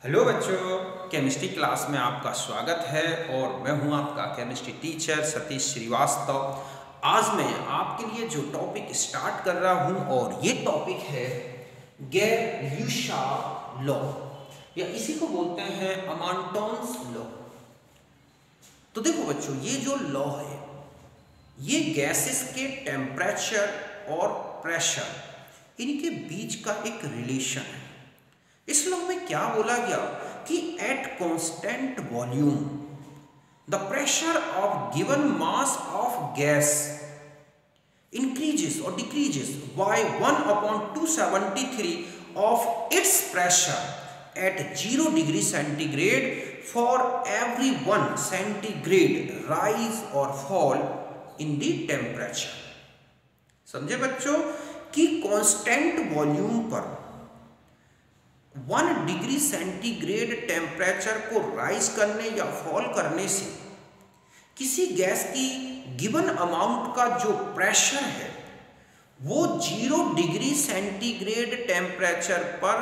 Hello बच्चों, chemistry class में आपका स्वागत है और मैं हूं आपका केमिस्ट्री टीचर सतीश श्रीवास्तव। आज मैं आपके लिए जो टॉपिक स्टार्ट कर रहा हूं और ये टॉपिक है गैर-ल्यूशा लॉ या इसी को बोलते हैं अमांटॉन्स लॉ। तो देखो बच्चों, ये जो लॉ है ये गैसेस के टेम्परेचर और प्रेशर इनके बीच का एक रिलेशन है। इस लॉ में क्या बोला गया कि at constant volume the pressure of given mass of gas increases और decreases by 1/273 of its pressure at 0 degree centigrade for every 1 centigrade rise और फॉल इन द टेम्परेचर। समझे बच्चों कि कांस्टेंट वॉल्यूम पर 1 डिग्री सेंटीग्रेड टेम्परेचर को rise करने या fall करने से किसी गैस की गिवन अमाउंट का जो प्रेशर है वो 0 डिग्री सेंटीग्रेड टेम्परेचर पर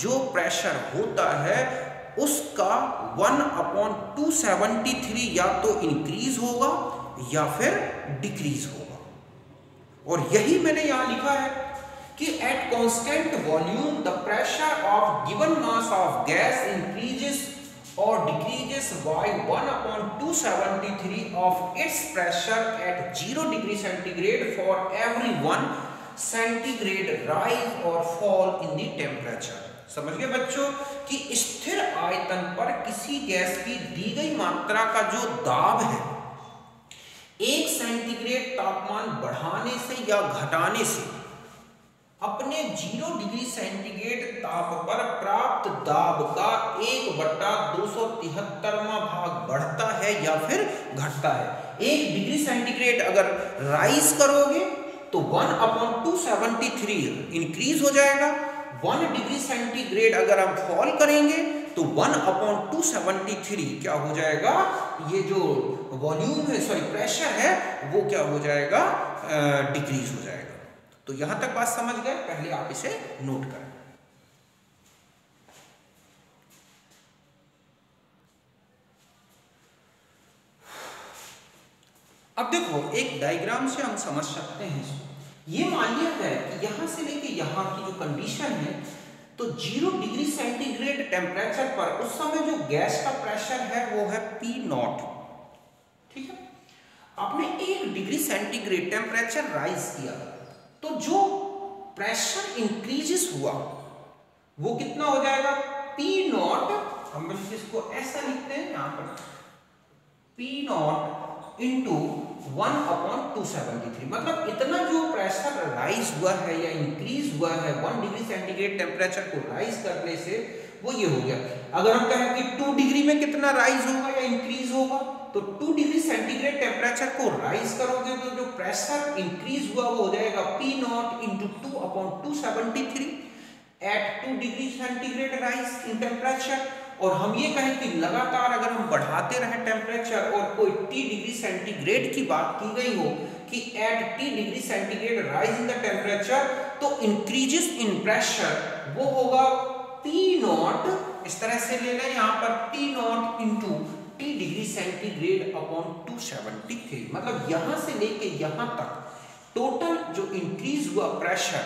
जो प्रेशर होता है उसका 1/273 या तो इंक्रीज होगा या फिर डिक्रीज होगा। और यही मैंने यहां लिखा है कि at constant volume the pressure of given mass of gas increases और decreases by 1/273 of its pressure at 0 degree centigrade for every 1 centigrade rise और फॉल इन द टेम्परेचर। समझ गए बच्चों कि स्थिर आयतन पर किसी गैस की दी गई मात्रा का जो दाब है 1 सेंटीग्रेड तापमान बढ़ाने से या घटाने से अपने 0 डिग्री सेंटीग्रेड ताप पर प्राप्त दाब का 1/273वां भाग बढ़ता है या फिर घटता है। 1 डिग्री सेंटीग्रेड अगर राइज करोगे तो 1/273 इंक्रीज हो जाएगा। 1 डिग्री सेंटीग्रेड अगर हम फॉल करेंगे तो 1/273 क्या हो जाएगा, ये जो वॉल्यूम है प्रेशर है वो क्या हो जाएगा, डिक्रीज हो जाएगा। तो यहां तक बात समझ गए, पहले आप इसे नोट करें। अब देखो एक डायग्राम से हम समझ सकते हैं। ये मान लिया है कि यहां से लेके यहां की जो कंडीशन है तो 0 डिग्री सेंटीग्रेड टेम्परेचर पर उस समय जो गैस का प्रेशर है वो है P0। ठीक है, आपने 1 डिग्री सेंटीग्रेड टेम्परेचर राइज किया तो जो प्रेशर इंक्रीजेस हुआ वो कितना हो जाएगा, P0। हम इसको ऐसा लिखते हैं यहां पर P0 इंटू 1/273, मतलब इतना जो प्रेशर राइज हुआ है या इंक्रीज हुआ है 1 डिग्री सेंटीग्रेड टेम्परेचर को राइज करने से वो ये हो गया। अगर हम कहें कि 2 डिग्री में कितना राइज होगा या इंक्रीज होगा तो 2 डिग्री सेंटीग्रेड टेम्परेचर को राइज करोगे तो जो प्रेशर इंक्रीज हुआ वो हो जाएगा P0 into 2/273 at 2 degree centigrade rise in temperature. और हम ये कहें कि लगातार अगर हम बढ़ाते रहें टेम्परेचर और कोई T डिग्री सेंटीग्रेड की बात की गई हो कि at T degree centigrade rise in the temperature तो इंक्रीजेस इन प्रेशर वो होगा P0। इस तरह से ले लें यहाँ पर P0 into T degree centigrade upon 273, मतलब यहां से लेके यहां तक टोटल जो इंक्रीज हुआ प्रेशर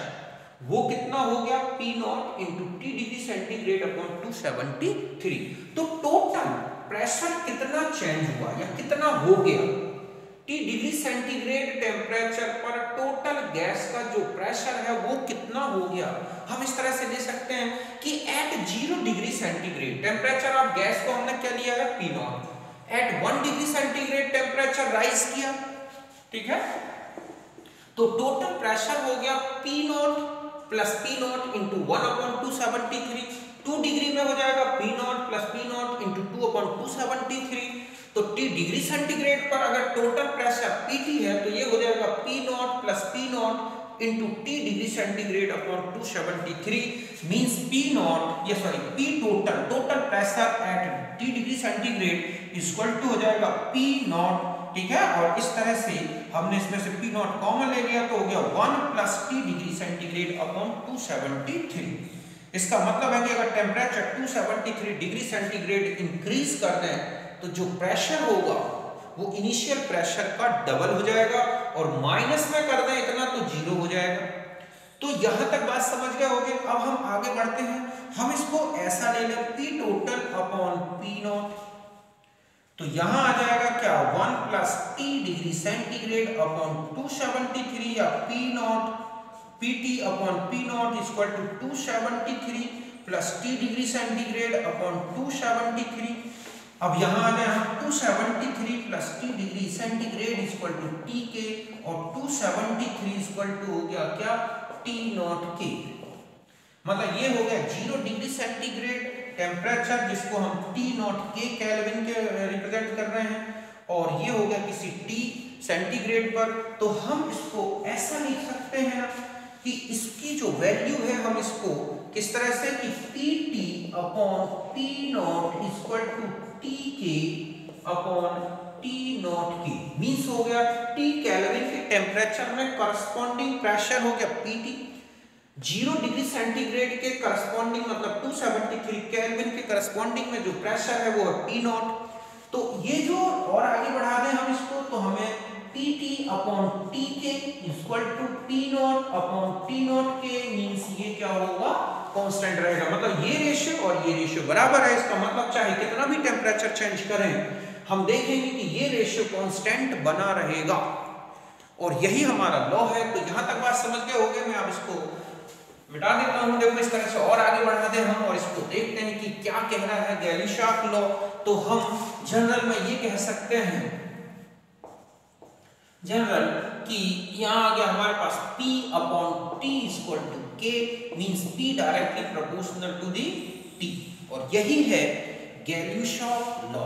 वो कितना हो गया, P0 into T degree centigrade upon 273। तो टोटल प्रेशर कितना चेंज हुआ या कितना हो गया, T डिग्री सेंटीग्रेड टेम्परेचर पर टोटल गैस का जो प्रेशर है वो कितना हो गया। हम इस तरह से ले सकते हैं कि at 0 degree centigrade temperature of gas को हमने क्या लिया है, P0। At 1 degree centigrade temperature rise किया, ठीक है, तो टोटल प्रेशर हो गया P0 plus P0 into 1/273। 2 degree में हो जाएगा P0 प्लस P0 इंटू 2/273। तो T डिग्री सेंटीग्रेड पर अगर टोटल प्रेशर PT है तो ये हो जाएगा P0 plus P0 into T degree centigrade upon 273 means P total pressure at T degree centigrade equal to हो जाएगा P0। ठीक है, और इस तरह से हमने इसमें से P0 कॉमन ले लिया तो हो गया 1 plus T degree centigrade upon 273। इसका मतलब है कि अगर टेम्परेचर 273 डिग्री सेंटीग्रेड इंक्रीज कर दें तो जो प्रेशर होगा वो इनिशियल प्रेशर का डबल हो जाएगा, और माइनस में कर दें इतना तो जीरो हो जाएगा। तो यहां तक बात समझ गए होगे। अब हम आगे बढ़ते हैं, हम इसको ऐसा ले लें P total upon P naught, तो यहां आ जाएगा क्या 1 plus T degree centigrade upon 273 या P naught PT upon P naught equal to 273 plus T degree centigrade upon 273। अब यहां आ गया हम 273 plus T degree centigrade equal to T K, और 273 इक्वल टू हो गया क्या T नॉट के। मतलब ये हो गया 0 डिग्री सेंटीग्रेड टेम्परेचर जिसको हम T नॉट के केल्विन के रिप्रेजेंट कर रहे हैं, और ये हो गया किसी T सेंटीग्रेड पर। तो हम इसको ऐसा लिख सकते हैं कि इसकी जो वैल्यू है हम इसको किस तरह से कि PT upon P naught equal to T K upon T naught K, means हो गया T केल्विन के टेम्परेचर में करस्पॉन्डिंग प्रेशर हो गया PT, 0 डिग्री सेंटीग्रेड के करस्पॉन्डिंग मतलब 273 केल्विन के करस्पॉन्डिंग में जो प्रेशर है वो है P नॉट। तो ये जो और आगे बढ़ा दें हम इसको, तो हमें PT upon T K equal to P naught upon T naught K, means ये क्या होगा कांस्टेंट रहेगा। मतलब ये रेशियो और ये रेशियो बराबर है, इसका मतलब चाहे कितना भी टेम्परेचर चेंज करें हम देखेंगे कि ये रेशियो कांस्टेंट बना रहेगा, और यही हमारा लॉ है। तो यहां तक बात समझ गए होंगे। मैं अब इसको मिटा देता हूं, देखो इस तरह से और आगे बढ़ा दे हम, और इसको देखते हैं कि क्या कह रहा है गैलीशाक लॉ। तो हम जनरल में ये कह सकते हैं जनरल कि यहां आ गया हमारे पास P upon T equal to K, means P directly proportional to the T, और यही है गैलीशाक लॉ।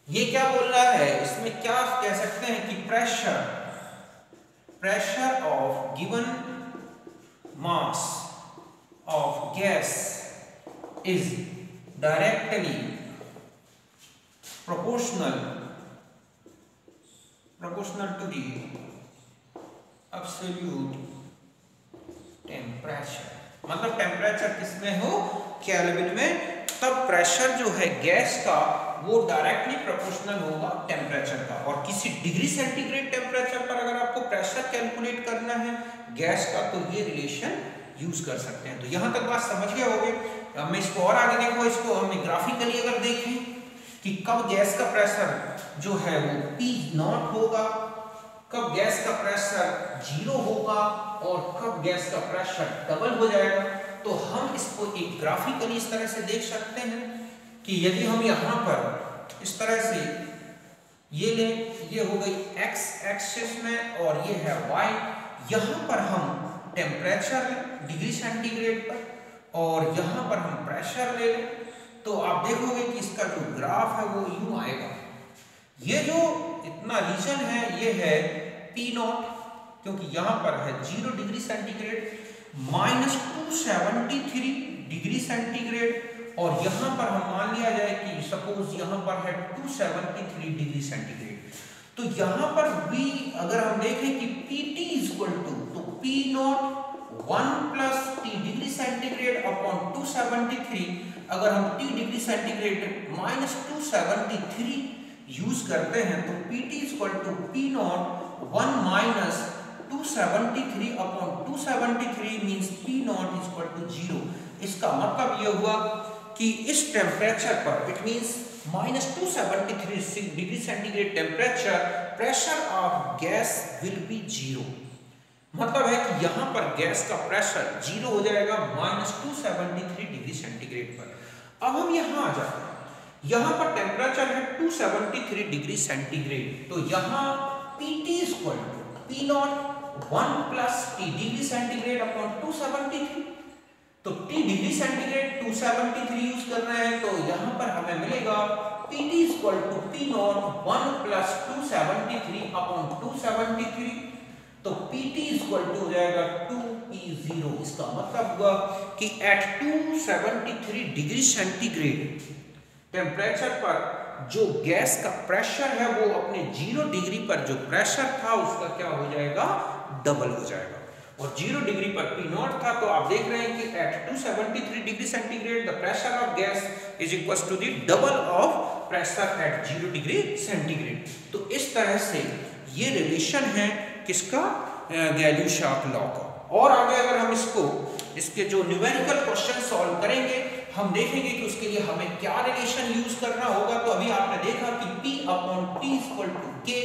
ये क्या बोल रहा है, इसमें क्या कह सकते हैं कि pressure of given mass of gas is directly proportional to the absolute temperature। मतलब टेम्परेचर किसमें हो केल्विन में, तब प्रेशर जो है गैस का वो डायरेक्टली प्रोपोर्शनल होगा टेम्परेचर का। और किसी डिग्री सेंटीग्रेड टेम्परेचर पर अगर आपको प्रेशर कैलकुलेट करना है गैस का, तो ये रिलेशन यूज कर सकते हैं। तो यहां तक बात समझ गए होंगे। हम इसको और आगे देखो, इसको हमने ग्राफिकली अगर देखें कि कब गैस का प्रेशर जो है वो P नॉट होगा, कब गैस का प्रेशर 0 होगा, और कब गैस का प्रेशर डबल हो जाएगा, तो हम इसको एक ग्राफिकली इस तरह से देख सकते हैं कि यदि हम यहाँ पर इस तरह से ये लें, ये हो गई x एक्सिस में और ये है y, यहाँ पर हम टेम्परेचर डिग्री सेंटीग्रेड पर और यहाँ पर हम प्रेशर ले लें, तो आप देखोगे कि इसका जो ग्राफ है वो यूं आएगा। ये जो इतना रीजन है ये है P नॉट, क्योंकि यहाँ पर है 0 डिग्री सेंटीग्रेड, -273 डिग्री सेंटीग्रेड, और यहाँ पर हम मान लिया जाए कि सपोज यहाँ पर है 273 डिग्री सेंटीग्रेड। तो यहाँ पर भी अगर हम देखें कि PT इक्वल टू, तो P not 1 plus T degree centigrade upon 273, अगर हम T डिग्री सेंटीग्रेड -273 यूज करते हैं तो PT equal to P not 1 minus 273 upon 273 means P naught equal to 0। इसका मतलब ये हुआ कि इस टेम्परेचर पर it means -273 degree centigrade temperature pressure of gas will be 0। मतलब है कि यहाँ पर गैस का प्रेशर 0 हो जाएगा -273 डिग्री सेंटीग्रेड पर। अब हम यहाँ आ जाते हैं, यहाँ पर टेम्परेचर है 273 डिग्री सेंटीग्रेड, तो यहाँ PT equal to P not 1 plus T degree centigrade upon 273, तो T डिग्री सेंटीग्रेड 273 यूज कर रहे हैं, तो यहाँ पर हमें मिलेगा PT equal to P not 1 plus 273 upon 273, तो PT इक्वल टू हो जाएगा 2P0। इसका मतलब हुआ कि एट 273 डिग्री सेंटीग्रेड टेम्परेचर पर जो गैस का प्रेशर है वो अपने 0 डिग्री पर जो प्रेशर था उसका क्या हो जाएगा, डबल हो जाएगा। और 0 डिग्री पर P नॉट था, तो आप देख रहे हैं कि at 273 degree centigrade the pressure of gas is equal to the double of pressure at 0 degree centigrade. तो इस तरह से ये रिलेशन है किसका, गैलियो-शार्क लॉ का। और आगे अगर हम इसके जो न्यूमेरिकल क्वेश्चन सॉल्व करेंगे, हम देखेंगे कि उसके लिए हमें क्या रिलेशन यूज करना होगा। तो अभी आपने देखा कि P upon T equal to K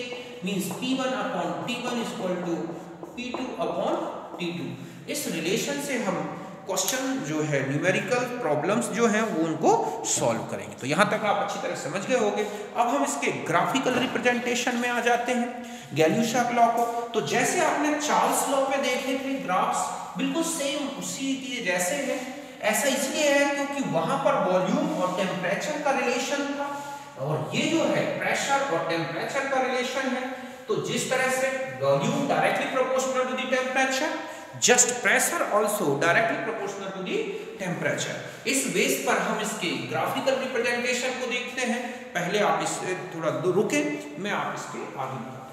means P1 upon T1 equal to P2 upon T2। इस रिलेशन से हम क्वेश्चन जो है न्यूमेरिकल प्रॉब्लम्स जो हैं वो उनको सॉल्व करेंगे। तो यहाँ तक आप अच्छी तरह समझ गए होंगे। अब हम इसके ग्राफिकल रिप्रेजेंटेशन में आ जाते हैं गैलियो-शार्क लॉ को। तो जैसे आपने चार्ल्स लॉ में देखे थे ग्राफ्स, बिल्कुल सेम उसी के जैसे है। ऐसा इसलिए है क्योंकि वहां पर वॉल्यूम और टेम्परेचर का रिलेशन था, और ये जो है प्रेशर और टेम्परेचर का रिलेशन है। तो जिस तरह से volume directly proportional to the temperature, just pressure also directly proportional to the temperature. इस बेस पर हम इसके ग्राफिकल रिप्रेजेंटेशन को देखते हैं। पहले आप इससे थोड़ा रुके, मैं आप इसके आगे बताता हूं।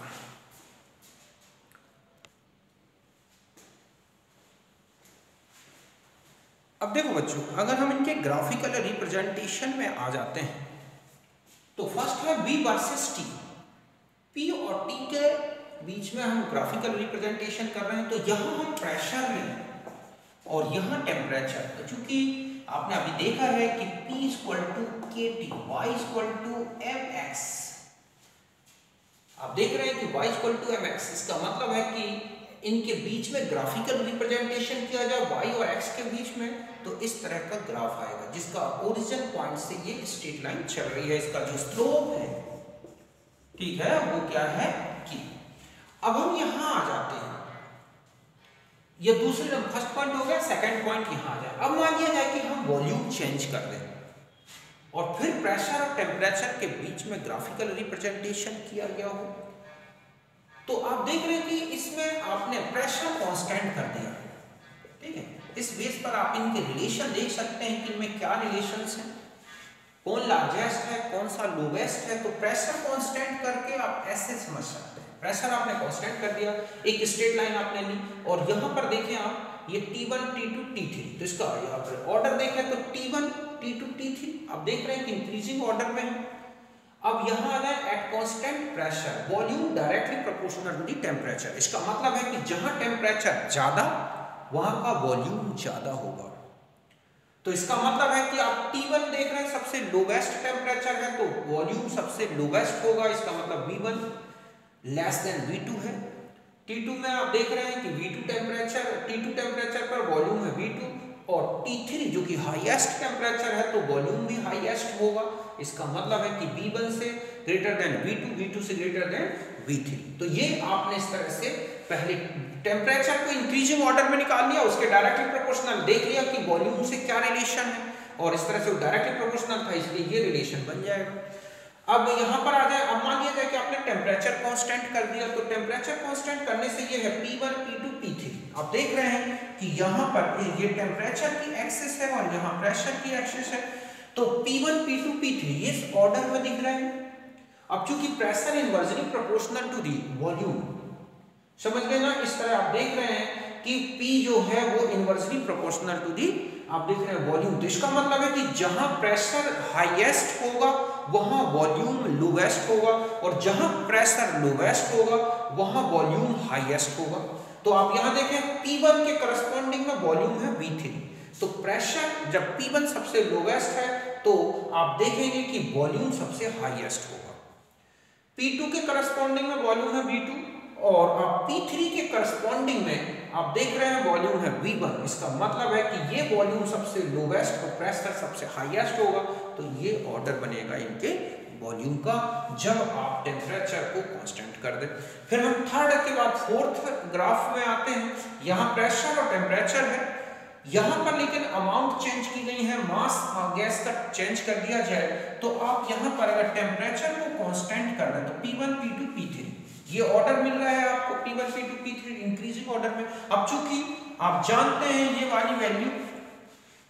अब देखो बच्चों, अगर हम इनके ग्राफिकल रिप्रेजेंटेशन में आ जाते हैं तो फर्स्ट है B वर्सेस T। P और T के बीच में हम ग्राफिकल रिप्रेजेंटेशन कर रहे हैं। तो यहाँ हम प्रेशर में और यहाँ टेम्परेचर, तो चूंकि आपने अभी देखा है कि P equal to KT, Y equal to mx, आप देख रहे हैं कि y इक्वल टू mx, इसका मतलब है कि इनके बीच में ग्राफिकल रिप्रेजेंटेशन किया जाए y और x के बीच में, तो इस तरह का ग्राफ आएगा जिसका ओरिजिन पॉइंट से ये स्ट्रेट लाइन चल रही है। इसका जो स्लोप है, ठीक है, वो क्या है कि अब हम यहां आ जाते हैं। ये दूसरे फर्स्ट पॉइंट हो गया, सेकंड पॉइंट यहां आ जाए। अब मान लिया जाए कि हम वॉल्यूम चेंज कर दें और फिर प्रेशर और टेम्परेचर के बीच में ग्राफिकल रिप्रेजेंटेशन किया गया हो, तो आप देख रहे हैं कि इसमें आपने प्रेशर कांस्टेंट कर दिया, ठीक है। इस बेस पर आप इनके रिलेशन देख सकते हैं कि इनमें क्या रिलेशंस हैं, कौन लार्जेस्ट है, कौन सा लोवेस्ट है। तो प्रेशर कांस्टेंट करके आप ऐसे समझ सकते हैं। प्रेशर आपने कांस्टेंट कर दिया, एक स्ट्रेट लाइन आपने ली, और यहां पर देखें आप ये T1 T2 T3, तो इसका ऑर्डर देखें तो T1 T2 T3 आप देख रहे हैं कि इंक्रीजिंग ऑर्डर में है। अब यहां आ जाए at constant pressure volume directly proportional to the temperature. इसका मतलब है कि जहां टेम्परेचर ज्यादा वहां का वॉल्यूम ज्यादा होगा। तो इसका मतलब है कि आप T1 देख रहे हैं सबसे लोवेस्ट टेम्परेचर है, तो वॉल्यूम सबसे लोवेस्ट होगा। इसका मतलब V1 लेस देन V2 है। T2 में आप देख रहे हैं कि T2 टेम्परेचर पर वॉल्यूम है V2, और T3 जो कि हाईएस्ट टेम्परेचर है तो वॉल्यूम भी हाईएस्ट होगा। इसका मतलब है कि V1 से ग्रेटर देन V2, V2 से ग्रेटर देन V3। तो ये आपने इस तरह से पहले टेम्परेचर को इंक्रीजिंग ऑर्डर में निकाल लिया, उसके डायरेक्टली प्रोपोर्शनल देख लिया कि वॉल्यूम से क्या रिलेशन है, और इस तरह से वो डायरेक्टली प्रोपोर्शनल था, इसलिए ये रिलेशन बन जाएगा। अब यहाँ पर आ जाए, अब मान लिया जाए कि आपने टेम्परेचर कांस्टेंट कर दिया, तो टेम्परेचर कांस्टेंट करने से ये है P1 P2 P3। आप देख रहे हैं कि यहाँ पर ये टेम्परेचर की एक्सिस है और यहाँ प्रेशर की एक्सिस है, तो P1 P2 P3 ये इस ऑर्डर में दिख रहे हैं। अब चूंकि pressure inversely proportional to the volume, समझ गए ना। इस तरह आप देख रहे हैं कि P जो है वो इनवर्सली प्रोपोर्शनल टू दी, आप देख रहे हैं वॉल्यूम। तो इसका मतलब है कि जहां प्रेशर हाईएस्ट होगा वहां वॉल्यूम लोवेस्ट होगा, और जहां प्रेशर लोवेस्ट होगा वहां वॉल्यूम हाईएस्ट होगा। तो आप यहां देखें P1 के करस्पॉन्डिंग में वॉल्यूम है V3, तो प्रेशर जब P1 सबसे लोवेस्ट है तो आप देखेंगे कि वॉल्यूम सबसे हाईएस्ट होगा। P2 के करस्पॉन्डिंग में वॉल्यूम है V2, और आप P3 के करस्पॉन्डिंग में आप देख रहे हैं वॉल्यूम है V1। इसका मतलब है कि ये वॉल्यूम सबसे लोवेस्ट और प्रेशर सबसे हाईएस्ट होगा। तो ये ऑर्डर बनेगा इनके वॉल्यूम का जब आप टेम्परेचर को कांस्टेंट कर दें। फिर हम थर्ड के बाद फोर्थ ग्राफ में आते हैं। यहाँ प्रेशर और टेम्परेचर है, यहाँ पर लेकिन अमाउंट चेंज की गई है, मास गैस का चेंज कर दिया जाए। तो आप यहाँ पर अगर टेम्परेचर को कांस्टेंट कर दें तो P1 P2 P3 ये ऑर्डर मिल रहा है आपको, P1 P2 P3 increasing order में। अब चूंकि आप जानते हैं ये वाली वैल्यू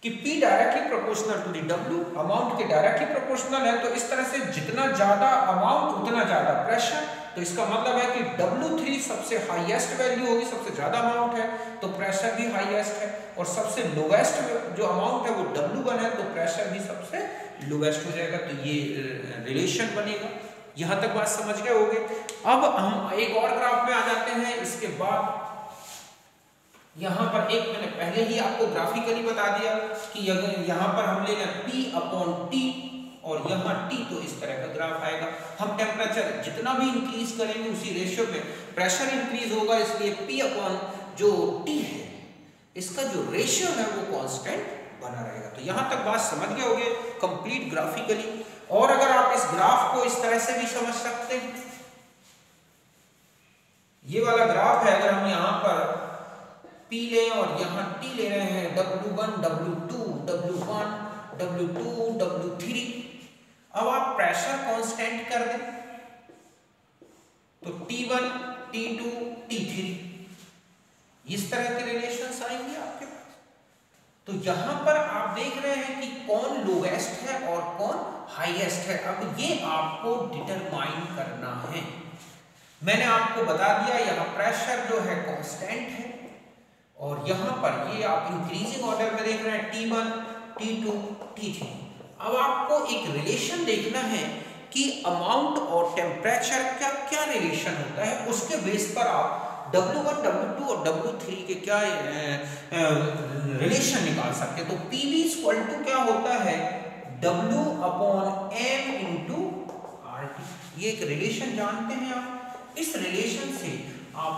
कि P directly proportional to the W, amount के डायरेक्टली प्रोपोर्शनल है, तो इस तरह से जितना ज्यादा अमाउंट उतना ज्यादा प्रेशर, तो इसका मतलब है कि W3 सबसे हाईएस्ट वैल्यू होगी, सबसे ज्यादा अमाउंट है तो प्रेशर भी हाईएस्ट है, और सबसे लोवेस्ट जो अमाउंट है वो W1 है तो प्रेशर भी सबसे लोवेस्ट हो जाएगा। तो ये रिलेशन बनेगा। यहां तक बात समझ गए होंगे। अब हम एक और ग्राफ में आ जाते हैं। इसके बाद यहां पर एक मैंने पहले ही आपको ग्राफिकली बता दिया कि अगर यहां पर हम ले लें P/T और यहाँ T, तो इस तरह का ग्राफ आएगा। हम टेम्परेचर जितना भी इंक्रीज करेंगे उसी रेशियो में प्रेशर इंक्रीज होगा, इसलिए P/T है इसका जो रेशियो है वो कांस्टेंट बना रहेगा। तो यहाँ तक बात समझ गए होंगे कंप्लीट ग्राफिकली। और अगर आप इस ग्राफ को इस तरह से भी समझ सकते हैं, ये वाला ग्राफ है, अगर हम यहाँ पर P लें और यहाँ T ले रहे हैं, W1, W2, W1, W2, W3, अब आप प्रेशर कांस्टेंट कर दें तो T1, T2, T3 इस तरह के रिलेशंस आएंगे आपके पास। तो यहां पर आप देख रहे हैं कि कौन लोवेस्ट है और कौन हाईएस्ट है। अब ये आपको डिटरमाइन करना है। मैंने आपको बता दिया यहाँ प्रेशर जो है कांस्टेंट है, और यहां पर ये आप इंक्रीजिंग ऑर्डर में देख रहे हैं T1, T2, T3। अब आपको एक रिलेशन देखना है कि अमाउंट और टेम्परेचर का क्या रिलेशन होता है, उसके बेस पर आप W1, W2 और W3 के क्या रिलेशन निकाल सकते हैं। तो PV इक्वल टू क्या होता है, W/M इंटू RT। ये एक रिलेशन जानते हैं आप। इस रिलेशन से आप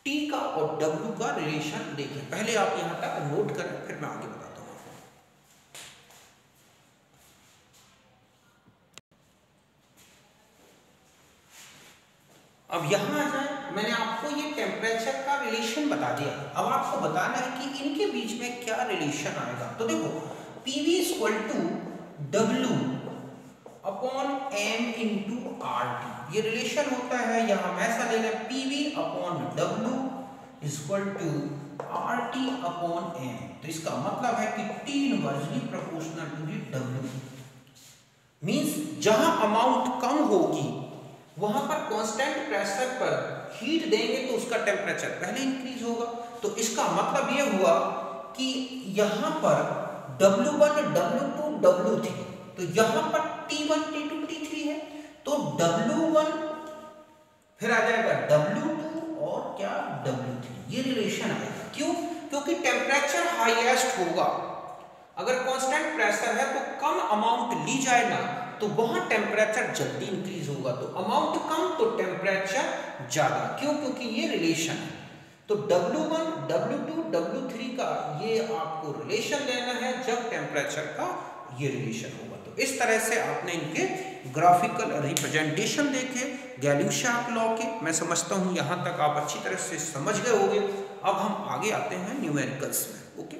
T का और W का रिलेशन देखें। पहले आप यहां तक नोट करें, फिर मैं आगे बताता हूं। अब यहां आ जाए, मैंने आपको ये टेम्परेचर का रिलेशन बता दिया। अब आपको बताना है कि इनके बीच में क्या रिलेशन आएगा। तो देखो PV equal to W/M into RT, ये रिलेशन होता है। यहां हम ऐसा ले लें PV/W इक्वल टू RT/M। तो इसका मतलब है कि T inversely proportional to the W। Means जहां अमाउंट कम होगी वहां पर कांस्टेंट प्रेशर पर हीट देंगे तो उसका टेम्परेचर पहले इंक्रीज होगा। तो इसका मतलब ये हुआ कि यहां पर W1, W2, W3, तो यहां पर T1, T2, T3 है, तो W1 फिर आ जाएगा W2 और क्या W3, ये रिलेशन आएगा। क्यों? क्योंकि टेम्परेचर हाईएस्ट होगा। अगर कांस्टेंट प्रेशर है तो कम अमाउंट ली जाए ना, तो वहां टेम्परेचर जल्दी इंक्रीज होगा। तो अमाउंट कम तो टेम्परेचर ज्यादा। क्यों? क्योंकि ये रिलेशन है। तो W1, W2, W3 का ये आपको रिलेशन लेना है जब टेम्परेचर का ये रिलेशन होगा। तो इस तरह से आपने इनके ग्राफिकल रिप्रेजेंटेशन देखे गैलियन लॉ के। मैं समझता हूं यहां तक आप अच्छी तरह से समझ गए होंगे। अब हम आगे आते हैं न्यूमेरिकल्स में। ओके।